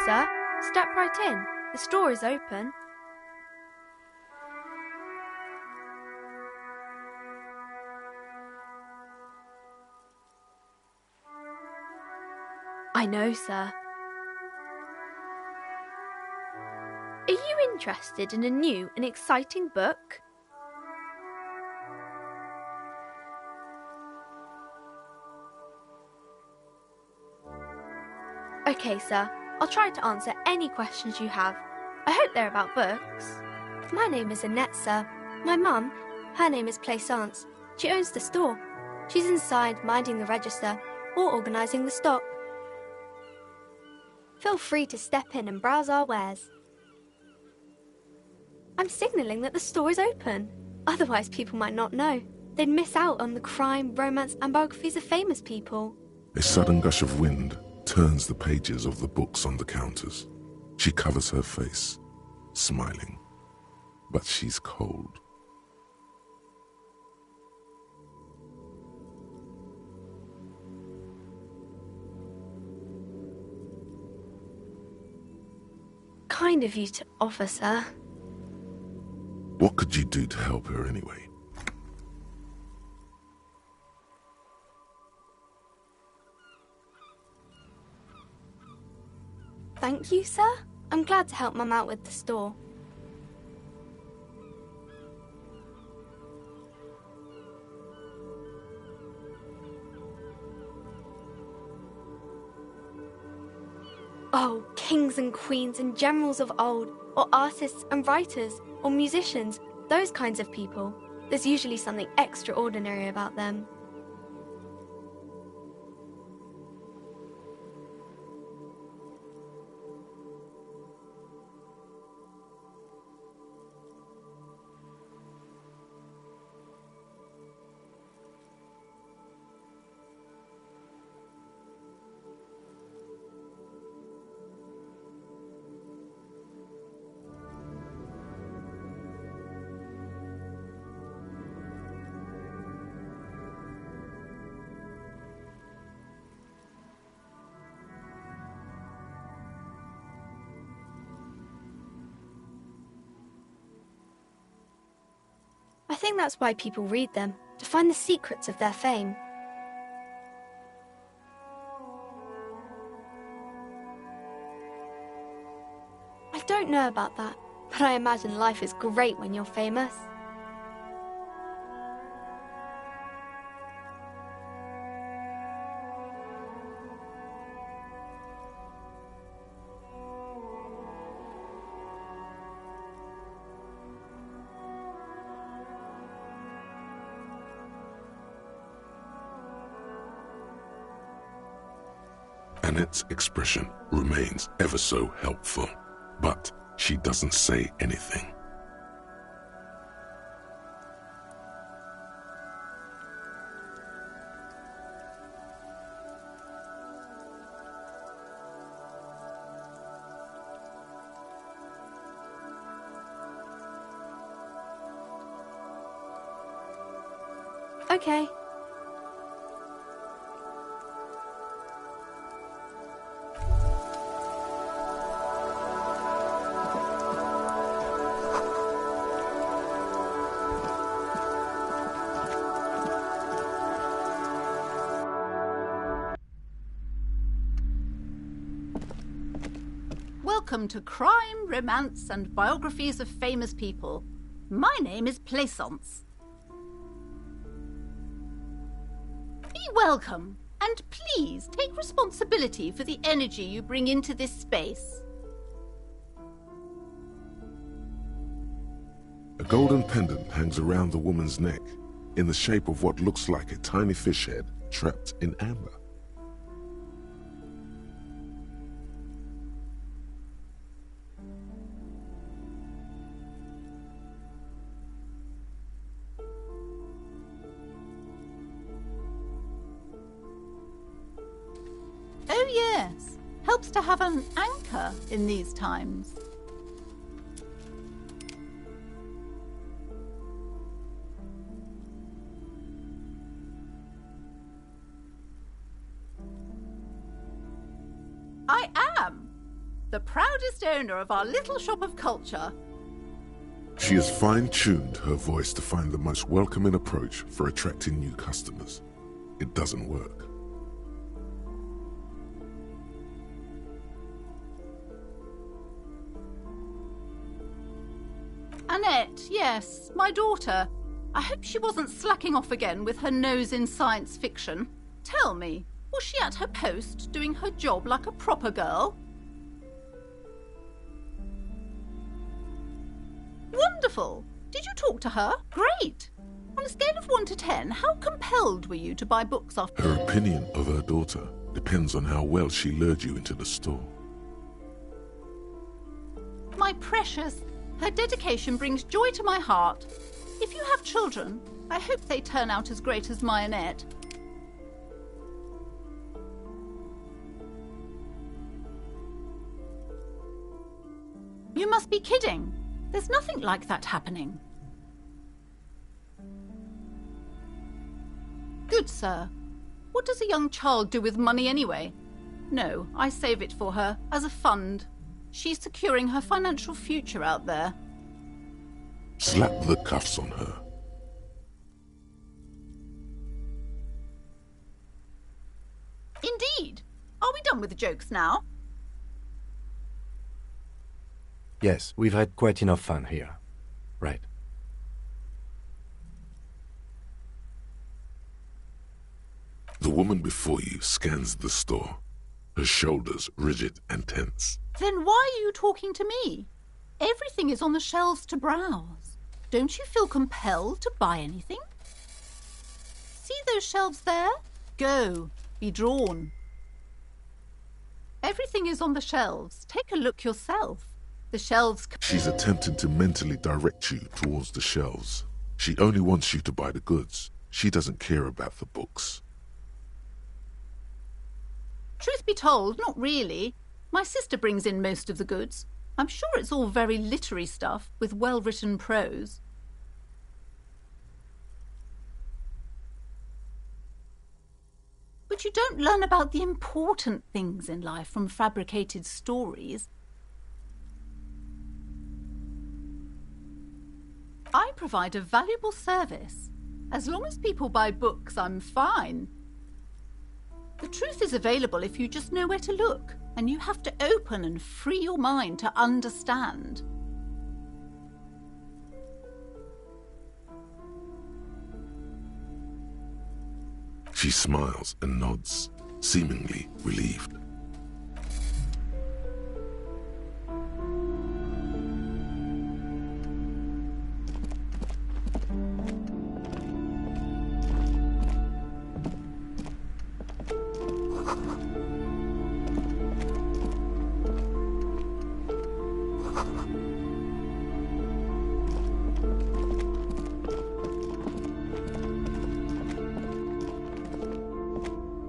sir. Step right in. The store is open. I know, sir. Are you interested in a new and exciting book? Okay, sir. I'll try to answer any questions you have. I hope they're about books. My name is Annette, sir. My mum, her name is Plaisance. She owns the store. She's inside minding the register or organising the stock. Feel free to step in and browse our wares. I'm signalling that the store is open. Otherwise, people might not know. They'd miss out on the crime, romance and biographies of famous people. A sudden gush of wind turns the pages of the books on the counters. She covers her face, smiling, but she's cold. Kind of you to offer, sir. What could you do to help her anyway? Thank you, sir. I'm glad to help Mum out with the store. Oh, kings and queens and generals of old, or artists and writers, or musicians, those kinds of people. There's usually something extraordinary about them. I think that's why people read them, to find the secrets of their fame. I don't know about that, but I imagine life is great when you're famous. Annette's expression remains ever so helpful, but she doesn't say anything. Okay. Welcome to Crime, Romance and Biographies of Famous People. My name is Plaisance. Be welcome, and please take responsibility for the energy you bring into this space. A golden pendant hangs around the woman's neck in the shape of what looks like a tiny fish head trapped in amber. Oh yes, helps to have an anchor in these times. I am. the proudest owner of our little shop of culture. She has fine-tuned her voice to find the most welcoming approach for attracting new customers. It doesn't work. Annette, yes, my daughter. I hope she wasn't slacking off again with her nose in science fiction. Tell me, was she at her post doing her job like a proper girl? Wonderful! Did you talk to her? Great! On a scale of 1 to 10, how compelled were you to buy books after... Her opinion of her daughter depends on how well she lured you into the store. My precious, her dedication brings joy to my heart. If you have children, I hope they turn out as great as my Annette. You must be kidding. There's nothing like that happening. Good sir. What does a young child do with money anyway? No, I save it for her, as a fund. She's securing her financial future out there. Slap the cuffs on her. Indeed. Are we done with the jokes now? Yes, we've had quite enough fun here. Right. The woman before you scans the store, her shoulders rigid and tense. Then why are you talking to me? Everything is on the shelves to browse. Don't you feel compelled to buy anything? See those shelves there? Go. Be drawn. Everything is on the shelves. Take a look yourself. The shelves... She's attempting to mentally direct you towards the shelves. She only wants you to buy the goods. She doesn't care about the books. Truth be told, not really. My sister brings in most of the goods. I'm sure it's all very literary stuff with well-written prose. But you don't learn about the important things in life from fabricated stories. I provide a valuable service. As long as people buy books, I'm fine. The truth is available if you just know where to look, and you have to open and free your mind to understand. She smiles and nods, seemingly relieved.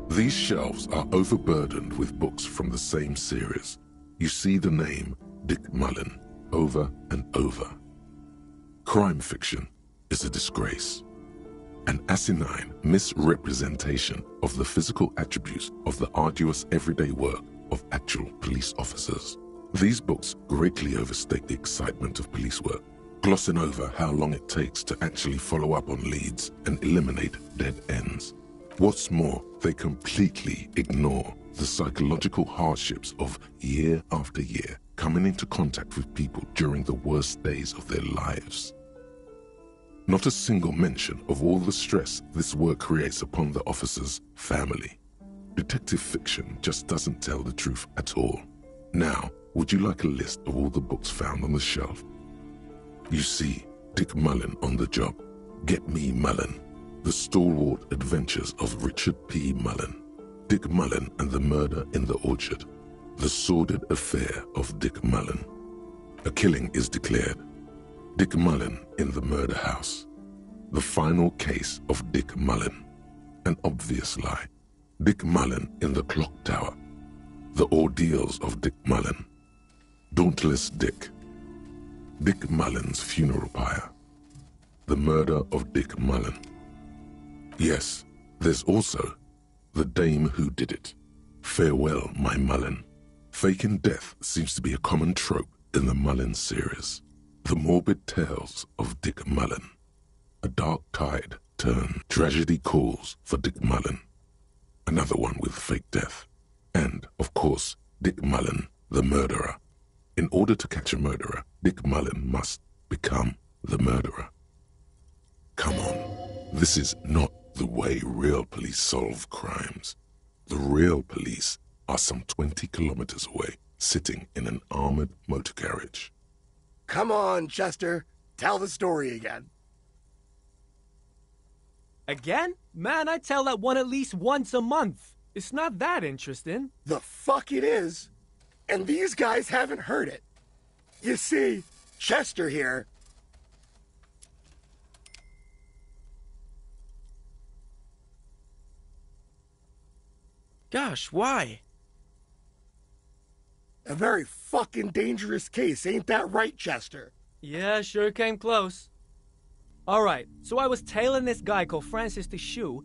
These shelves are overburdened with books from the same series. You see the name Dick Mullen over and over. Crime fiction is a disgrace. An asinine misrepresentation of the physical attributes of the arduous everyday work of actual police officers. These books greatly overstate the excitement of police work, glossing over how long it takes to actually follow up on leads and eliminate dead ends. What's more, they completely ignore the psychological hardships of year after year coming into contact with people during the worst days of their lives. Not a single mention of all the stress this work creates upon the officer's family. Detective fiction just doesn't tell the truth at all. Now, would you like a list of all the books found on the shelf? You see Dick Mullen on the job. Get Me Mullen. The Stalwart Adventures of Richard P. Mullen. Dick Mullen and the Murder in the Orchard. The Sordid Affair of Dick Mullen. A killing is declared. Dick Mullen in the Murder House. The Final Case of Dick Mullen. An obvious lie. Dick Mullen in the Clock Tower. The Ordeals of Dick Mullen. Dauntless Dick. Dick Mullen's Funeral Pyre. The Murder of Dick Mullen. Yes, there's also The Dame Who Did It. Farewell, My Mullen. Faking death seems to be a common trope in the Mullen series. The morbid tales of Dick Mullen. A dark tide turn tragedy calls for Dick Mullen. Another one with fake death. And, of course, Dick Mullen, the murderer. In order to catch a murderer, Dick Mullen must become the murderer. Come on, this is not the way real police solve crimes. The real police are some 20 kilometers away, sitting in an armored motor carriage. Come on, Chester. Tell the story again. Again? Man, I tell that one at least once a month. It's not that interesting. The fuck it is. And these guys haven't heard it. You see, Chester here... Gosh, why? A very fucking dangerous case, ain't that right, Chester? Yeah, sure came close. Alright, so I was tailing this guy called Francis the Shoe.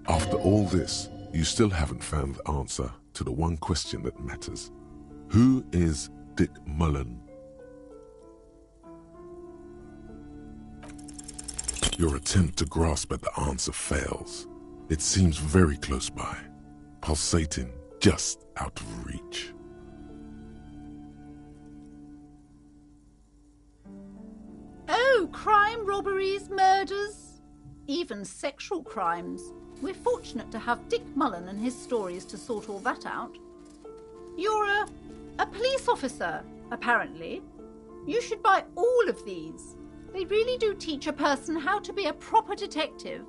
After all this, you still haven't found the answer to the one question that matters. Who is Dick Mullen? Your attempt to grasp at the answer fails. It seems very close by, pulsating just out of reach. Oh, crime, robberies, murders, even sexual crimes. We're fortunate to have Dick Mullen and his stories to sort all that out. You're a police officer, apparently. You should buy all of these. They really do teach a person how to be a proper detective.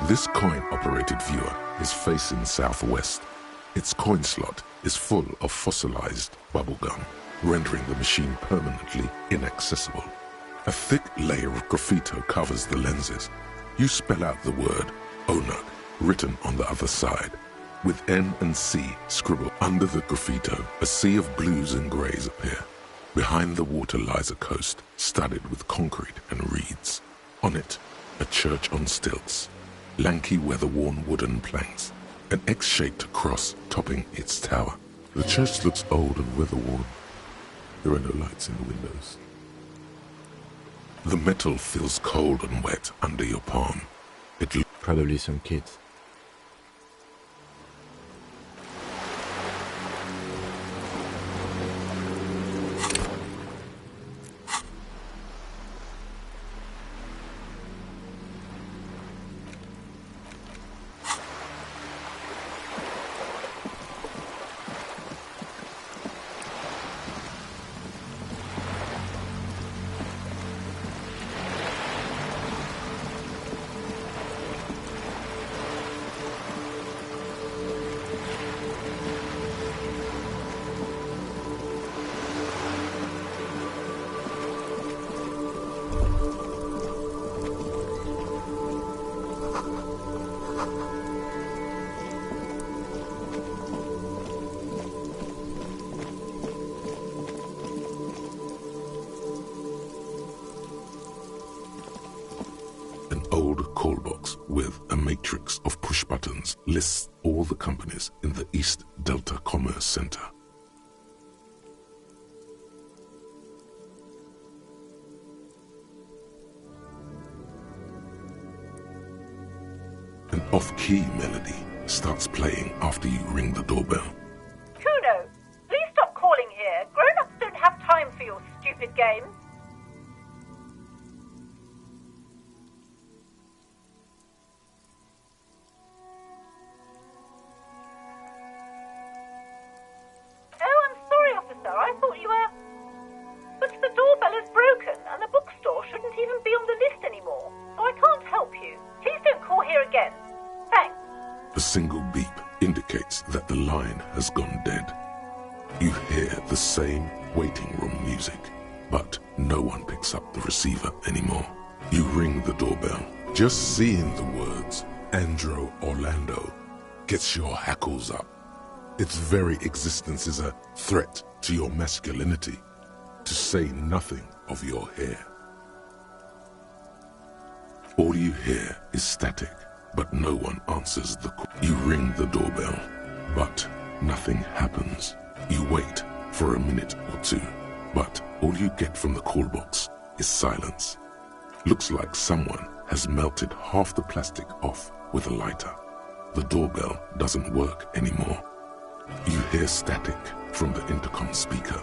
This coin-operated viewer is facing southwest. Its coin slot is full of fossilized bubblegum, rendering the machine permanently inaccessible. A thick layer of graffito covers the lenses. You spell out the word Onuk, written on the other side. With N and C scribbled under the graffito, a sea of blues and greys appear. Behind the water lies a coast, studded with concrete and reeds. On it, a church on stilts. Lanky, weather-worn wooden planks, an X-shaped cross topping its tower. The church looks old and weather-worn. There are no lights in the windows. The metal feels cold and wet under your palm. Probably some kids. An old call box with a matrix of push buttons lists all the companies in the East Delta Commerce Center. An off-key melody starts playing after you ring the doorbell. Kuno, please stop calling here. Grown-ups don't have time for your stupid games. A single beep indicates that the line has gone dead. You hear the same waiting room music, but no one picks up the receiver anymore. You ring the doorbell. Just seeing the words Andro Orlando gets your hackles up. Its very existence is a threat to your masculinity, to say nothing of your hair. All you hear is static, but no one answers the call. You ring the doorbell, but nothing happens. You wait for a minute or two, but all you get from the call box is silence. Looks like someone has melted half the plastic off with a lighter. The doorbell doesn't work anymore. You hear static from the intercom speaker.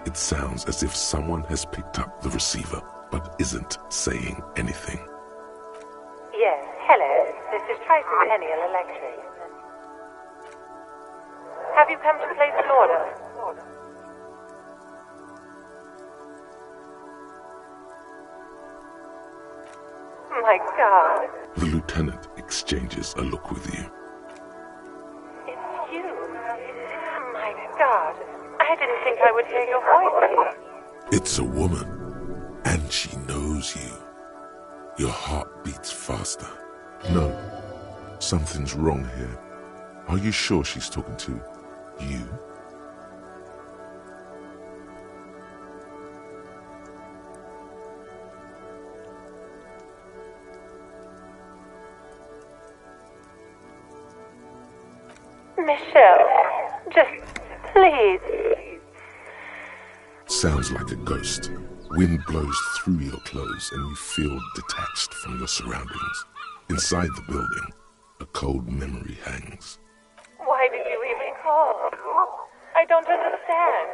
It sounds as if someone has picked up the receiver, but isn't saying anything. Yes, hello. This is Tricentennial Electric. Have you come to place an order? My God. The lieutenant exchanges a look with you. It's you. My God. I didn't think I would hear your voice here. It's a woman, and she knows you. Your heart beats faster. No, something's wrong here. Are you sure she's talking to you? Michelle, just please. Sounds like a ghost. Wind blows through your clothes and you feel detached from your surroundings. Inside the building, a cold memory hangs. Why did you even call? I don't understand.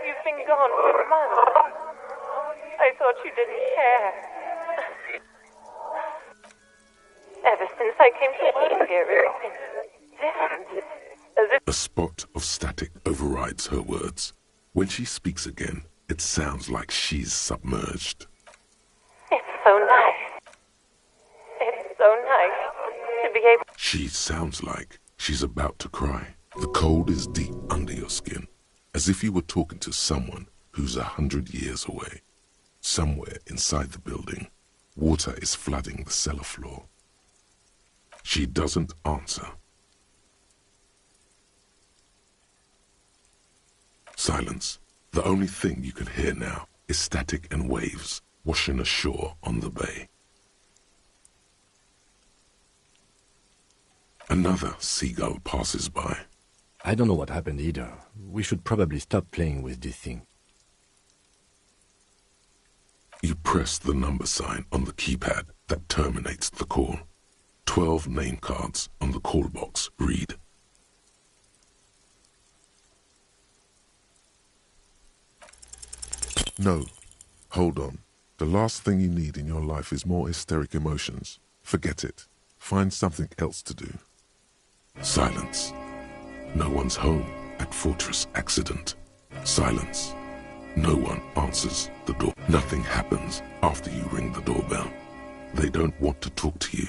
You've been gone for months. I thought you didn't care. Ever since I came to work here, it's been different. As if A spot of static overrides her words. When she speaks again, it sounds like she's submerged. it's so nice. It's so nice to be able. She sounds like she's about to cry. The cold is deep under your skin, as if you were talking to someone who's 100 years away. Somewhere inside the building, water is flooding the cellar floor. She doesn't answer. Silence. The only thing you can hear now is static and waves washing ashore on the bay. Another seagull passes by. I don't know what happened either. We should probably stop playing with this thing. You press the number sign on the keypad that terminates the call. 12 name cards on the call box read. No. Hold on. The last thing you need in your life is more hysteric emotions. Forget it. Find something else to do. Silence. No one's home at Fortress Accident. Silence. No one answers the door. Nothing happens after you ring the doorbell. They don't want to talk to you.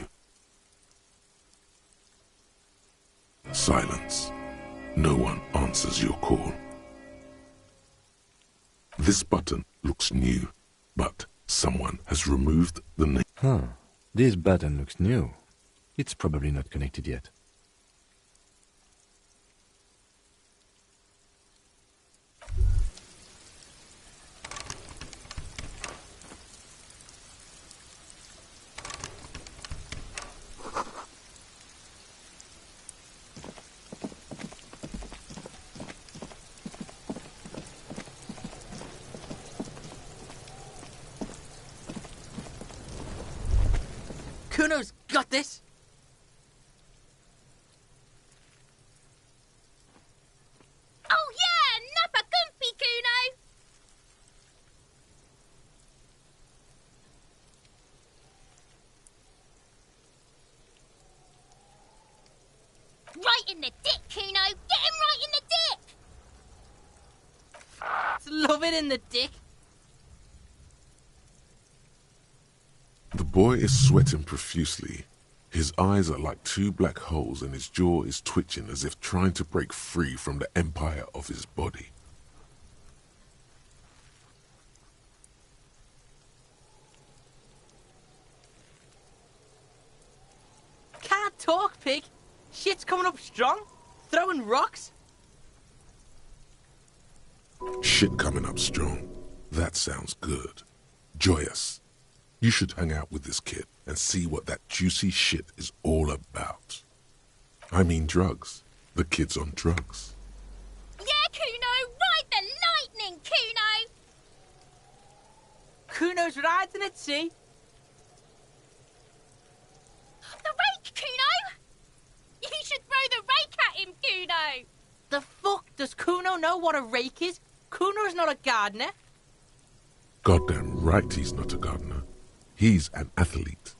Silence. No one answers your call. This button looks new, but someone has removed the name. This button looks new. It's probably not connected yet. Kuno's got this! Oh yeah! Nappa comfy, Kuno! Right in the dick, Kuno! Get him right in the dick! Love it in the dick. The boy is sweating profusely. His eyes are like two black holes and his jaw is twitching as if trying to break free from the empire of his body. Can't talk, pig. Shit's coming up strong. Throwing rocks. Shit coming up strong. That sounds good. Joyous. You should hang out with this kid and see what that juicy shit is all about. I mean drugs. The kid's on drugs. Yeah, Kuno, ride the lightning, Kuno! Kuno's riding at sea. The rake, Kuno! You should throw the rake at him, Kuno! The fuck does Kuno know what a rake is? Kuno's not a gardener. Goddamn right he's not a gardener. He's an athlete.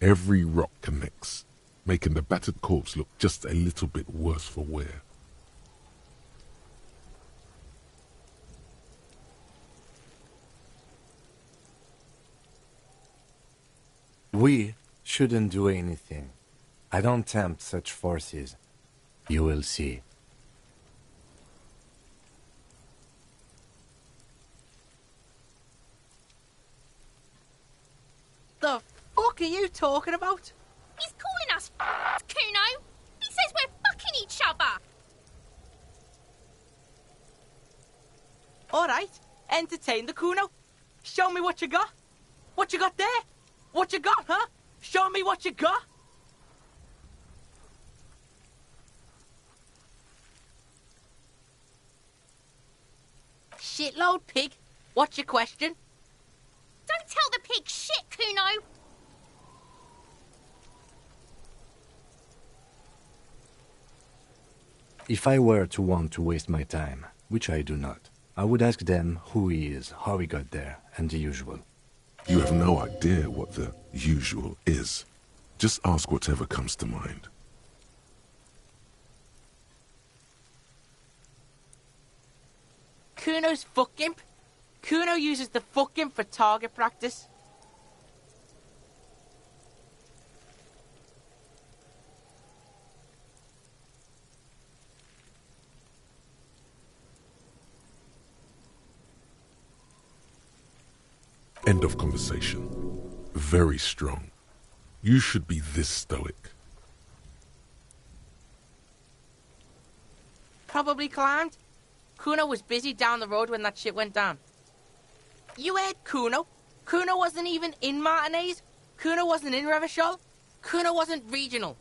Every rock connects, making the battered corpse look just a little bit worse for wear. We shouldn't do anything. I don't tempt such forces. You will see. The fuck are you talking about? He's calling us Kuno! He says we're fucking each other! Alright, entertain the Kuno. Show me what you got. What you got there? What you got, huh? Show me what you got. Shitload, pig. What's your question? Don't tell the pig shit, Kuno! If I were to want to waste my time, which I do not, I would ask them who he is, how he got there, and the usual. You have no idea what the usual is. Just ask whatever comes to mind. Kuno's fuck imp. Kuno uses the fuck imp for target practice. End of conversation. Very strong. You should be this stoic. Probably climbed. Kuno was busy down the road when that shit went down. You heard Kuno. Kuno wasn't even in Martinez. Kuno wasn't in Revachol. Kuno wasn't regional.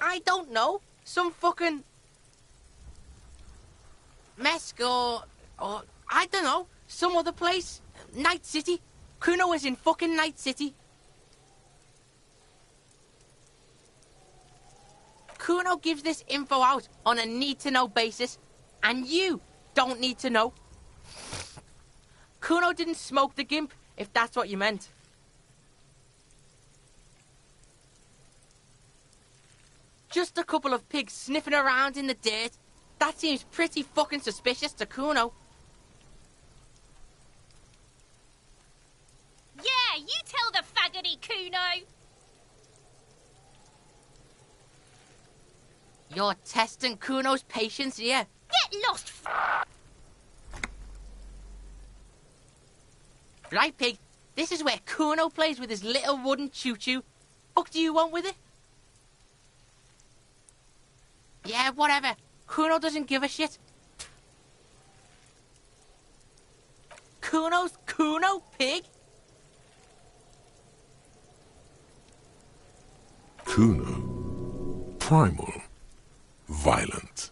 I don't know. Some fucking... Mesk or I don't know. Some other place. Night City. Kuno was in fucking Night City. Kuno gives this info out on a need-to-know basis, and you don't need to know. Kuno didn't smoke the gimp, if that's what you meant. Just a couple of pigs sniffing around in the dirt. That seems pretty fucking suspicious to Kuno. Yeah, you tell the faggoty, Kuno! You're testing Kuno's patience here. Get lost, Right, pig? This is where Kuno plays with his little wooden choo-choo. Fuck do you want with it? Yeah, whatever. Kuno doesn't give a shit. Kuno's Kuno, pig? Kuno. Primal. Violent.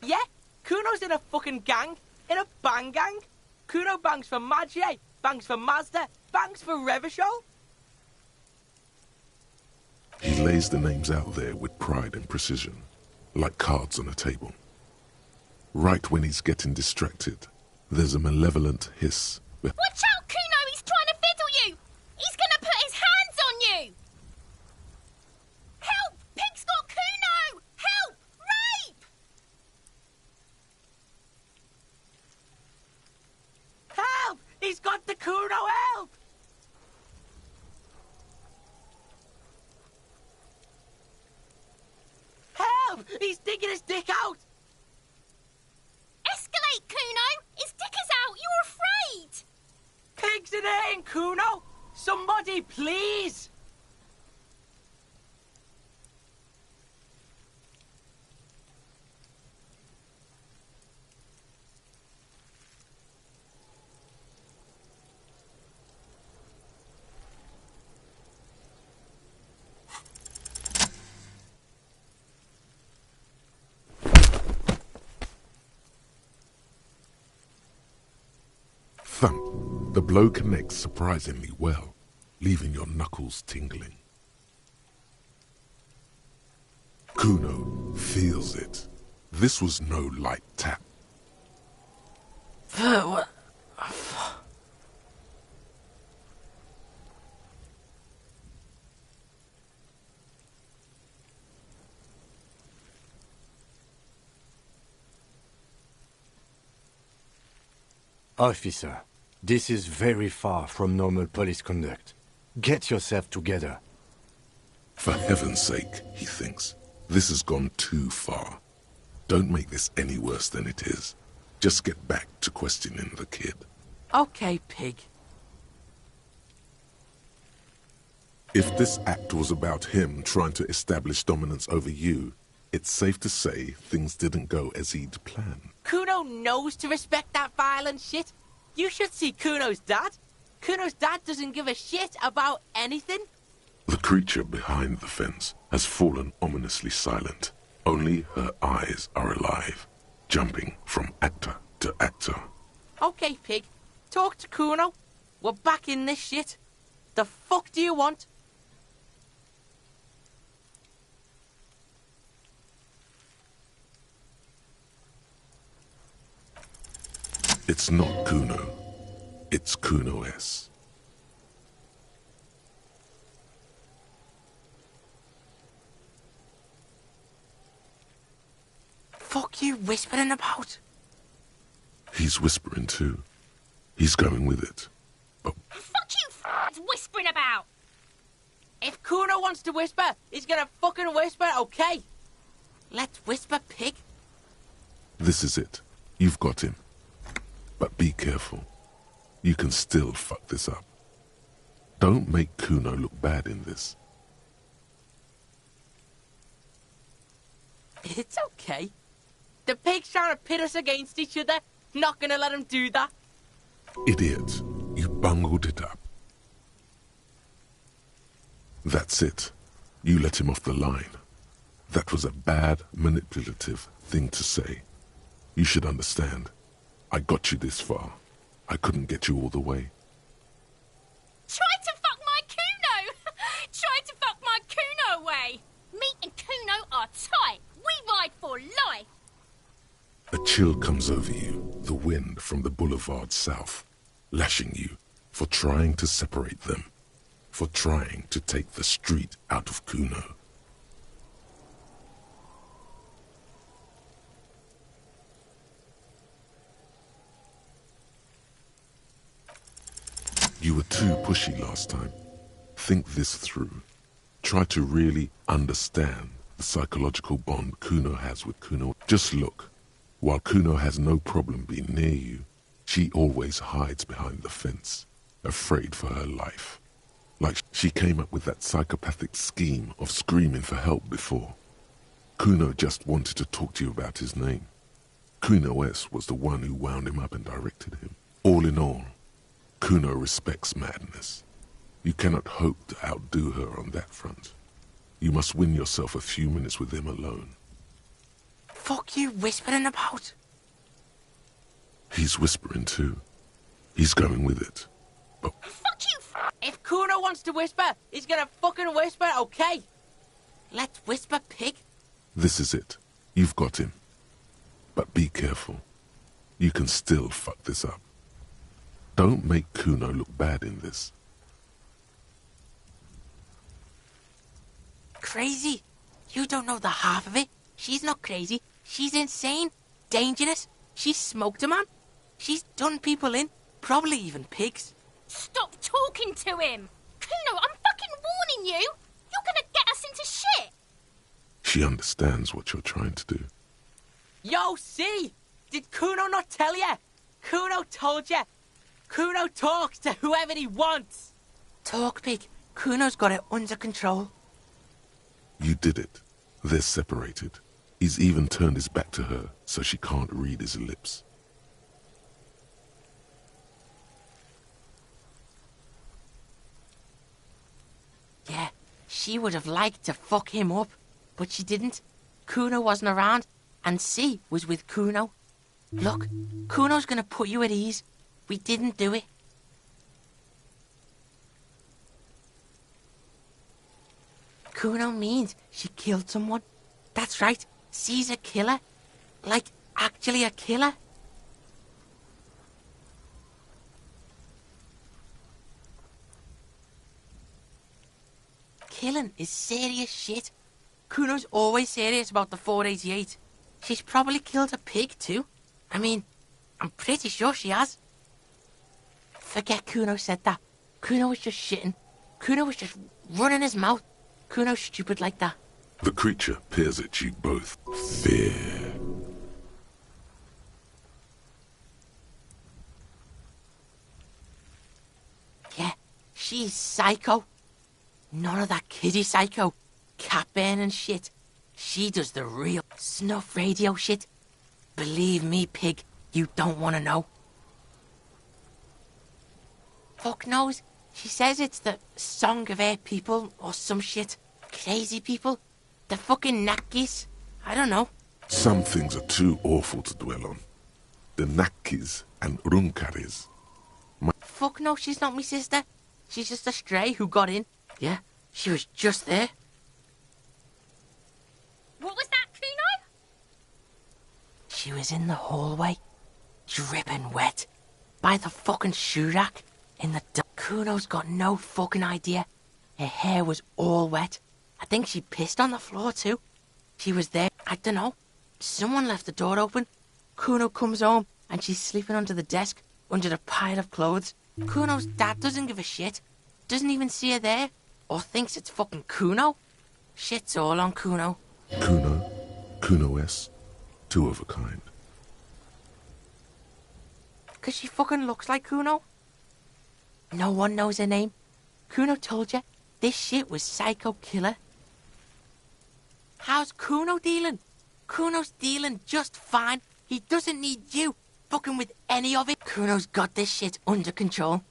Yeah, Kuno's in a fucking gang. In a bang gang. Kuno bangs for Maggie, bangs for Mazda, bangs for Revachol. He lays the names out there with pride and precision, like cards on a table. Right when he's getting distracted, there's a malevolent hiss. Watch out, Kuno! He's trying to fiddle you! He's gonna put his hands on you! Help! Pig's got Kuno! Help! Rape! his dick out! Escalate, Kuno! His dick is out! You're afraid! Pigs in there in Kuno! Somebody, please! Thump. The blow connects surprisingly well, leaving your knuckles tingling. Kuno feels it. This was no light tap. What? Officer, this is very far from normal police conduct. Get yourself together. For heaven's sake, he thinks, this has gone too far. Don't make this any worse than it is. Just get back to questioning the kid. Okay, pig. If this act was about him trying to establish dominance over you, it's safe to say things didn't go as he'd planned. Kuno knows to respect that violent shit. You should see Kuno's dad. Kuno's dad doesn't give a shit about anything. The creature behind the fence has fallen ominously silent. Only her eyes are alive, jumping from actor to actor. Okay, pig. Talk to Kuno. We're back in this shit. The fuck do you want? It's not Kuno. It's Kuno S. Fuck you whispering about? He's whispering too. He's going with it. But Fuck you whispering about! If Kuno wants to whisper, he's gonna fucking whisper, okay? Let's whisper, pig. this is it. You've got him. But be careful. You can still fuck this up. Don't make Kuno look bad in this. It's okay. The pig's trying to pit us against each other. Not gonna let him do that. Idiot. You bungled it up. That's it. You let him off the line. That was a bad, manipulative thing to say. You should understand. I got you this far. I couldn't get you all the way. Try to fuck my Kuno! Try to fuck my Kuno away! Me and Kuno are tight. We ride for life. A chill comes over you, the wind from the boulevard south, lashing you for trying to separate them, for trying to take the street out of Kuno. You were too pushy last time. Think this through. Try to really understand the psychological bond Kuno has with Kuno. Just look. While Kuno has no problem being near you, she always hides behind the fence, afraid for her life. Like she came up with that psychopathic scheme of screaming for help before. Kuno just wanted to talk to you about his name. Kuno S was the one who wound him up and directed him. All in all, Kuno respects madness. You cannot hope to outdo her on that front. You must win yourself a few minutes with him alone. Fuck you whispering about? He's whispering too. He's going with it. But Fuck you! If Kuno wants to whisper, he's gonna fucking whisper, okay? Let's whisper, pig. this is it. You've got him. But be careful. You can still fuck this up. Don't make Kuno look bad in this. Crazy? You don't know the half of it. She's not crazy. She's insane. Dangerous. She's smoked a man. She's done people in. Probably even pigs. Stop talking to him! Kuno, I'm fucking warning you! You're gonna get us into shit! She understands what you're trying to do. Yo, see? Did Kuno not tell you? Kuno told you. Kuno talks to whoever he wants. Talk, pig. Kuno's got it under control. You did it. They're separated. He's even turned his back to her so she can't read his lips. Yeah, she would have liked to fuck him up, but she didn't. Kuno wasn't around, and C was with Kuno. Look, Kuno's gonna put you at ease. We didn't do it. Kuno means she killed someone. That's right, C's a killer. Like, actually a killer. Killing is serious shit. Kuno's always serious about the 488. She's probably killed a pig too. I mean, I'm pretty sure she has. Forget Kuno said that. Kuno was just shitting. Kuno was just running his mouth. Kuno's stupid like that. The creature peers at you both. Fear. Yeah, she's psycho. None of that kiddie psycho. Cat burning shit. She does the real snuff radio shit. Believe me, pig, you don't want to know. Fuck knows. She says it's the song of her people or some shit. Crazy people. The fucking Nakis. I don't know. Some things are too awful to dwell on. The Nakis and Runkaris. Fuck no, she's not my sister. She's just a stray who got in. Yeah, she was just there. What was that, Kuno? She was in the hallway, dripping wet, by the fucking shoe rack, in the dark. Kuno's got no fucking idea. Her hair was all wet. I think she pissed on the floor too. She was there, I don't know. Someone left the door open. Kuno comes home and she's sleeping under the desk, under the pile of clothes. Kuno's dad doesn't give a shit. Doesn't even see her there. Or thinks it's fucking Kuno. Shit's all on Kuno. Kuno S. Two of a kind. 'Cause she fucking looks like Kuno. No one knows her name. Kuno told you this shit was Psycho Killer. How's Kuno dealing? Kuno's dealing just fine. He doesn't need you fucking with any of it. Kuno's got this shit under control.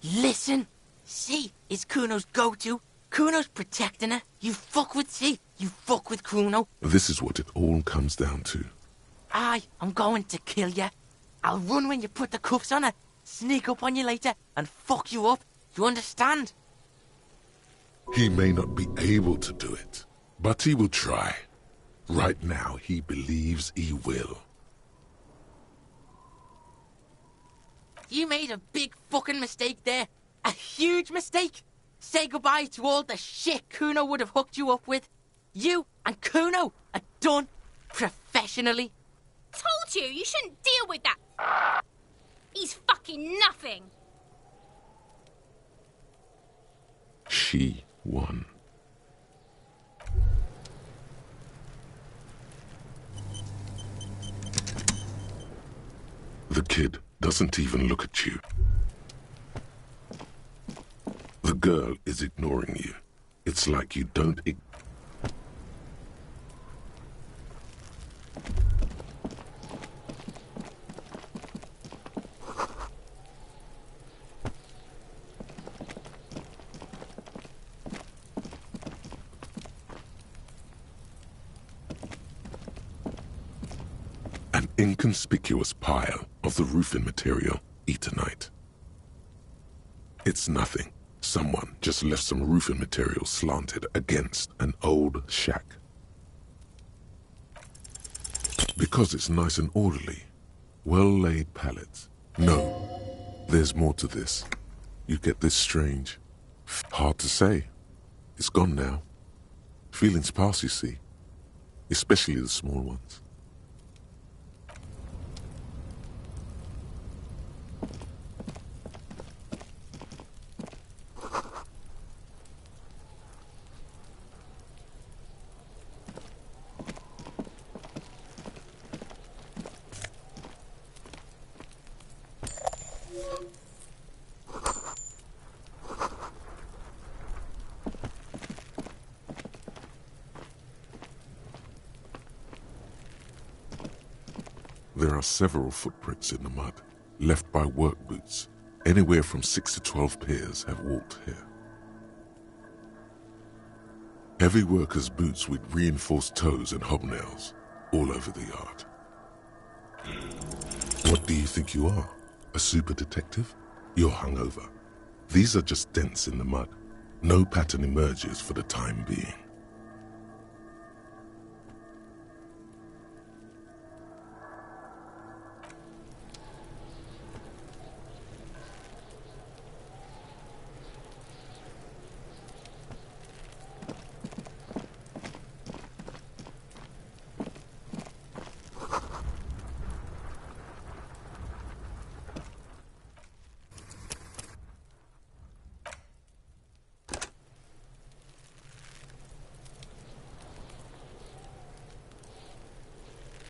Listen. C is Kuno's go-to. Kuno's protecting her. You fuck with C, you fuck with Kuno. This is what it all comes down to. I'm going to kill you. I'll run when you put the cuffs on her, sneak up on you later, and fuck you up. You understand? He may not be able to do it, but he will try. Right now, he believes he will. You made a big fucking mistake there. A huge mistake. Say goodbye to all the shit Kuno would have hooked you up with. You and Kuno are done professionally. Told you, you shouldn't deal with that. He's fucking nothing. She won. The kid doesn't even look at you. The girl is ignoring you. It's like you don't An inconspicuous pile of the roofing material, Eternite. It's nothing. Someone just left some roofing material slanted against an old shack. Because it's nice and orderly, well-laid pallets. No, there's more to this. You get this strange. Hard to say. It's gone now. Feelings pass, you see. Especially the small ones. There are several footprints in the mud, left by work boots. Anywhere from 6 to 12 pairs have walked here. Heavy workers' boots with reinforced toes and hobnails, all over the yard. What do you think you are? A super detective? You're hungover. These are just dents in the mud. No pattern emerges for the time being.